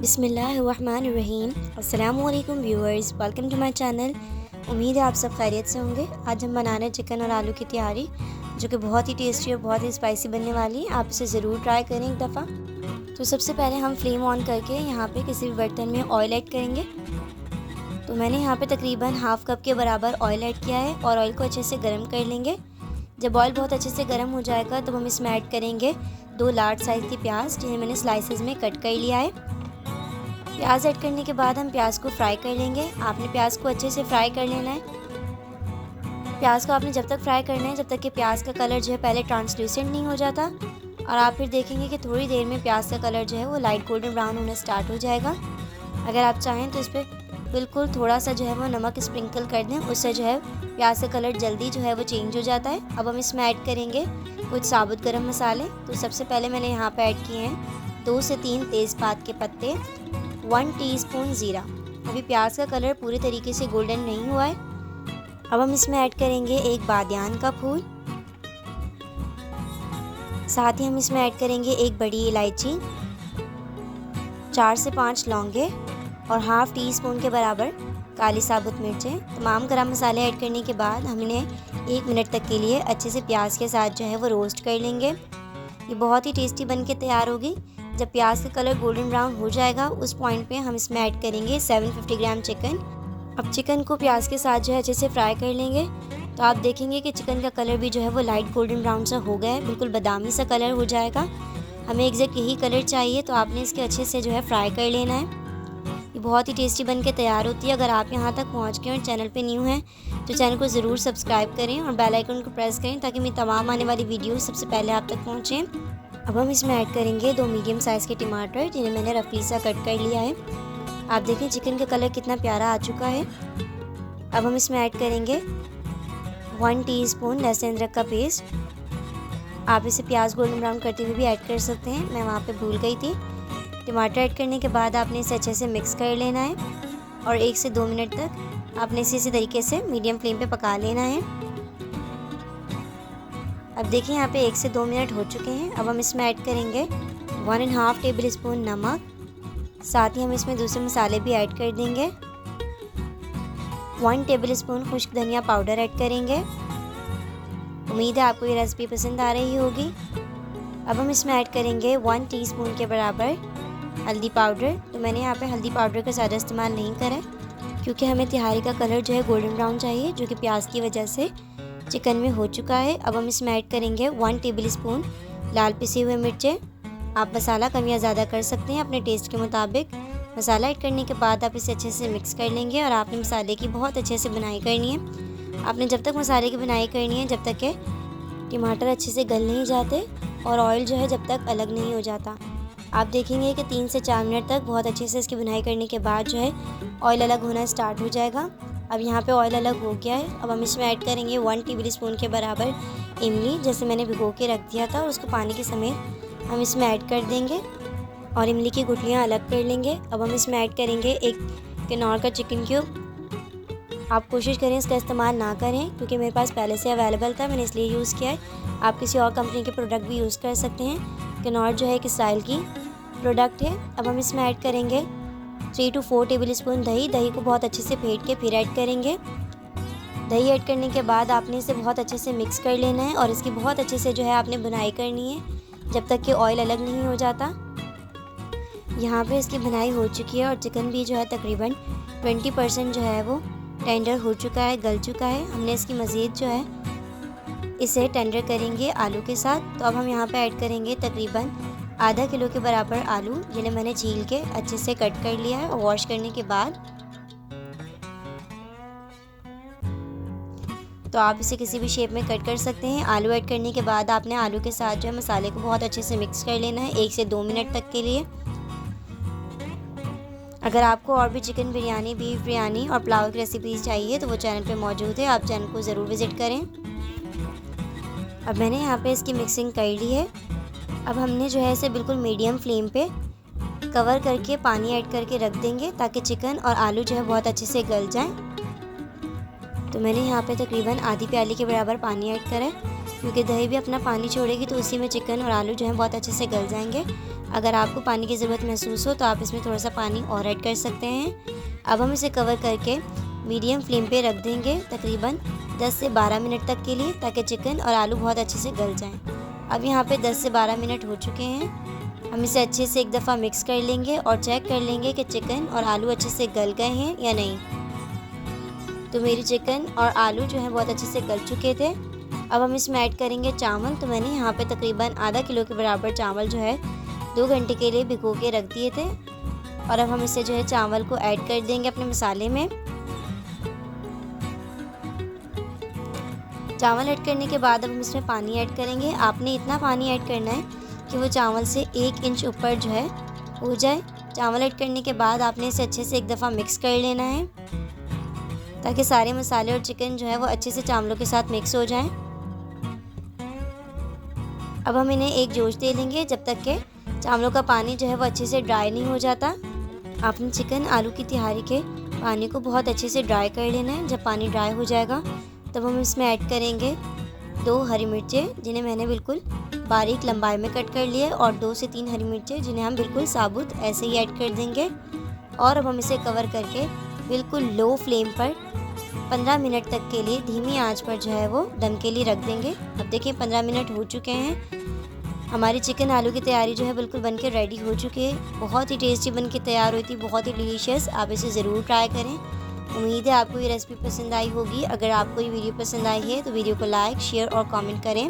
बिस्मिल्लाहिर्रहमानिर्रहीम। अस्सलाम वालेकुम viewers, welcome to my channel. उम्मीद है आप सब खैरियत से होंगे। आज हम बना रहे हैं चिकन और आलू की तैयारी, जो कि बहुत ही टेस्टी और बहुत ही स्पाइसी बनने वाली है। आप इसे ज़रूर ट्राई करें एक दफ़ा। तो सबसे पहले हम फ्लेम ऑन करके यहाँ पे किसी भी बर्तन में ऑयल ऐड करेंगे। तो मैंने यहाँ पे तकरीबन हाफ़ कप के बराबर ऑयल ऐड किया है और ऑयल को अच्छे से गर्म कर लेंगे। जब ऑयल बहुत अच्छे से गर्म हो जाएगा तो हम इसमें ऐड करेंगे 2 लार्ज साइज़ की प्याज, जिन्हें मैंने स्लाइसेस में कट कर लिया है। प्याज ऐड करने के बाद हम प्याज को फ्राई कर लेंगे। आपने प्याज को अच्छे से फ्राई कर लेना है। प्याज को आपने जब तक फ्राई करना है जब तक कि प्याज का कलर जो है पहले ट्रांसल्यूसेंट नहीं हो जाता, और आप फिर देखेंगे कि थोड़ी देर में प्याज का कलर जो है वो लाइट गोल्डन ब्राउन होना स्टार्ट हो जाएगा। अगर आप चाहें तो इस पर बिल्कुल थोड़ा सा जो है वो नमक स्प्रिंकल कर दें, उससे जो है प्याज का कलर जल्दी जो है वो चेंज हो जाता है। अब हम इसमें ऐड करेंगे कुछ साबुत गरम मसाले। तो सबसे पहले मैंने यहाँ पे ऐड किए हैं 2 से 3 तेज़पात के पत्ते, 1 टीस्पून ज़ीरा। अभी प्याज का कलर पूरे तरीके से गोल्डन नहीं हुआ है। अब हम इसमें ऐड करेंगे एक बादियान का फूल, साथ ही हम इसमें ऐड करेंगे एक बड़ी इलायची, 4 से 5 लौंगे और हाफ़ टी स्पून के बराबर काली साबुत मिर्चें। तमाम गरम मसाले ऐड करने के बाद हम इन्हें 1 मिनट तक के लिए अच्छे से प्याज के साथ जो है वो रोस्ट कर लेंगे। ये बहुत ही टेस्टी बन के तैयार होगी। जब प्याज का कलर गोल्डन ब्राउन हो जाएगा उस पॉइंट पे हम इसमें ऐड करेंगे 750 ग्राम चिकन। अब चिकन को प्याज के साथ जो है अच्छे से फ्राई कर लेंगे। तो आप देखेंगे कि चिकन का कलर भी जो है वो लाइट गोल्डन ब्राउन सा हो गया है, बिल्कुल बादामी सा कलर हो जाएगा। हमें एग्जैक्ट यही कलर चाहिए, तो आपने इसके अच्छे से जो है फ्राई कर लेना है। ये बहुत ही टेस्टी बन के तैयार होती है। अगर आप यहाँ तक पहुँच गए और चैनल पे न्यू हैं तो चैनल को ज़रूर सब्सक्राइब करें और बेल आइकन को प्रेस करें, ताकि मेरी तमाम आने वाली वीडियो सबसे पहले आप तक पहुँचें। अब हम इसमें ऐड करेंगे 2 मीडियम साइज़ के टमाटर, जिन्हें मैंने रफली सा कट कर लिया है। आप देखें चिकन का कलर कितना प्यारा आ चुका है। अब हम इसमें ऐड करेंगे 1 टीस्पून लहसुन अदरक का पेस्ट। आप इसे प्याज गोल्डन ब्राउन करते हुए भी ऐड कर सकते हैं, मैं वहाँ पे भूल गई थी। टमाटर ऐड करने के बाद आपने इसे अच्छे से मिक्स कर लेना है और 1 से 2 मिनट तक आपने इसी तरीके से मीडियम फ्लेम पे पका लेना है। अब देखिए यहाँ पे 1 से 2 मिनट हो चुके हैं। अब हम इसमें ऐड करेंगे 1.5 टेबल स्पून नमक, साथ ही हम इसमें दूसरे मसाले भी ऐड कर देंगे। 1 टेबल स्पून खुश्क धनिया पाउडर ऐड करेंगे। उम्मीद है आपको ये रेसिपी पसंद आ रही होगी। अब हम इसमें ऐड करेंगे 1 टीस्पून के बराबर हल्दी पाउडर। तो मैंने यहाँ पे हल्दी पाउडर का ज़्यादा इस्तेमाल नहीं करा, क्योंकि हमें तिहारी का कलर जो है गोल्डन ब्राउन चाहिए, जो कि प्याज की वजह से चिकन में हो चुका है। अब हम इसमें ऐड करेंगे 1 टेबल स्पून लाल पिसी हुए मिर्चें। आप मसाला कम या ज़्यादा कर सकते हैं अपने टेस्ट के मुताबिक। मसाला ऐड करने के बाद आप इसे अच्छे से मिक्स कर लेंगे और आपने मसाले की बहुत अच्छे से बुनाई करनी है। आपने जब तक मसाले की बुनाई करनी है जब तक के टमाटर अच्छे से गल नहीं जाते और ऑयल जो है जब तक अलग नहीं हो जाता। आप देखेंगे कि 3 से 4 मिनट तक बहुत अच्छे से इसकी बुनाई करने के बाद जो है ऑयल अलग होना स्टार्ट हो जाएगा। अब यहाँ पे ऑयल अलग हो गया है। अब हम इसमें ऐड करेंगे 1 टेबल स्पून के बराबर इमली, जैसे मैंने भिगो के रख दिया था, और उसको पानी के समेत हम इसमें ऐड कर देंगे और इमली की गुठलियाँ अलग कर लेंगे। अब हम इसमें ऐड करेंगे एक किन्नौर का चिकन क्यूब। आप कोशिश करें इसका इस्तेमाल ना करें, क्योंकि मेरे पास पहले से अवेलेबल था, मैंने इसलिए यूज़ किया है। आप किसी और कंपनी के प्रोडक्ट भी यूज़ कर सकते हैं। किन्नौर जो है एक स्टाइल की प्रोडक्ट है। अब हम इसमें ऐड करेंगे 3 to 4 टेबल स्पून दही। दही को बहुत अच्छे से फेंट के फिर ऐड करेंगे। दही ऐड करने के बाद आपने इसे बहुत अच्छे से मिक्स कर लेना है और इसकी बहुत अच्छे से जो है आपने बुनाई करनी है जब तक कि ऑयल अलग नहीं हो जाता। यहाँ पे इसकी बुनाई हो चुकी है और चिकन भी जो है तकरीबन 20% जो है वो टेंडर हो चुका है, गल चुका है। हमने इसकी मज़ीद जो है इसे टेंडर करेंगे आलू के साथ। तो अब हम यहाँ पे ऐड करेंगे तकरीबन आधा किलो के बराबर आलू, जिन्हें मैंने छील के अच्छे से कट कर लिया है और वॉश करने के बाद। तो आप इसे किसी भी शेप में कट कर सकते हैं। आलू ऐड करने के बाद आपने आलू के साथ जो है मसाले को बहुत अच्छे से मिक्स कर लेना है 1 से 2 मिनट तक के लिए। अगर आपको और भी चिकन बिरयानी, बीफ बिरयानी और पुलाव की रेसिपीज़ चाहिए तो वो चैनल पे मौजूद है, आप चैनल को ज़रूर विज़िट करें। अब मैंने यहाँ पे इसकी मिक्सिंग कर ली है। अब हमने जो है इसे बिल्कुल मीडियम फ्लेम पे कवर करके पानी ऐड करके रख देंगे, ताकि चिकन और आलू जो है बहुत अच्छे से गल जाएं। तो मैंने यहाँ पे तकरीबन आधी प्याली के बराबर पानी ऐड करा है, क्योंकि दही भी अपना पानी छोड़ेगी तो उसी में चिकन और आलू जो है बहुत अच्छे से गल जाएंगे। अगर आपको पानी की ज़रूरत महसूस हो तो आप इसमें थोड़ा सा पानी और ऐड कर सकते हैं। अब हम इसे कवर करके मीडियम फ्लेम पे रख देंगे तकरीबन 10 से 12 मिनट तक के लिए, ताकि चिकन और आलू बहुत अच्छे से गल जाएं। अब यहाँ पे 10 से 12 मिनट हो चुके हैं। हम इसे अच्छे से एक दफ़ा मिक्स कर लेंगे और चेक कर लेंगे कि चिकन और आलू अच्छे से गल गए हैं या नहीं। तो मेरी चिकन और आलू जो है बहुत अच्छे से गल चुके थे। अब हम इसमें ऐड करेंगे चावल। तो मैंने यहाँ पे तकरीबन आधा किलो के बराबर चावल जो है 2 घंटे के लिए भिगो के रख दिए थे। और अब हम इसे जो है चावल को ऐड कर देंगे अपने मसाले में। चावल ऐड करने के बाद अब हम इसमें पानी ऐड करेंगे। आपने इतना पानी ऐड करना है कि वो चावल से 1 इंच ऊपर जो है हो जाए। चावल ऐड करने के बाद आपने इसे अच्छे से एक दफ़ा मिक्स कर लेना है, ताकि सारे मसाले और चिकन जो है वो अच्छे से चावलों के साथ मिक्स हो जाएं। अब हम इन्हें एक जोश दे लेंगे जब तक के चावलों का पानी जो है वो अच्छे से ड्राई नहीं हो जाता। आपने चिकन आलू की तिहारी के पानी को बहुत अच्छे से ड्राई कर लेना है। जब पानी ड्राई हो जाएगा तब हम इसमें ऐड करेंगे 2 हरी मिर्चें, जिन्हें मैंने बिल्कुल बारीक लंबाई में कट कर लिए, और 2 से 3 हरी मिर्चें जिन्हें हम बिल्कुल साबुत ऐसे ही ऐड कर देंगे। और अब हम इसे कवर करके बिल्कुल लो फ्लेम पर 15 मिनट तक के लिए धीमी आंच पर जो है वो दम के लिए रख देंगे। अब देखिए 15 मिनट हो चुके हैं। हमारी चिकन आलू की तैयारी जो है बिल्कुल बनके रेडी हो चुकी है। बहुत ही टेस्टी बनके तैयार हुई थी, बहुत ही डिलीशियस। आप इसे ज़रूर ट्राई करें। उम्मीद है आपको ये रेसिपी पसंद आई होगी। अगर आपको ये वीडियो पसंद आई है तो वीडियो को लाइक, शेयर और कमेंट करें,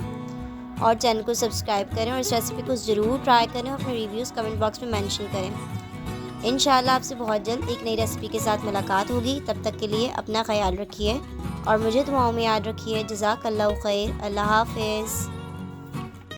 और चैनल को सब्सक्राइब करें, और इस रेसिपी को ज़रूर ट्राई करें और अपने रिव्यूज़ कमेंट बॉक्स में मेंशन करें। इंशाल्लाह आपसे बहुत जल्द एक नई रेसिपी के साथ मुलाकात होगी। तब तक के लिए अपना ख्याल रखिए और मुझे दुआओं में याद रखिए। जज़ाकल्लाहु खैर। अल्लाह हाफ़िज़।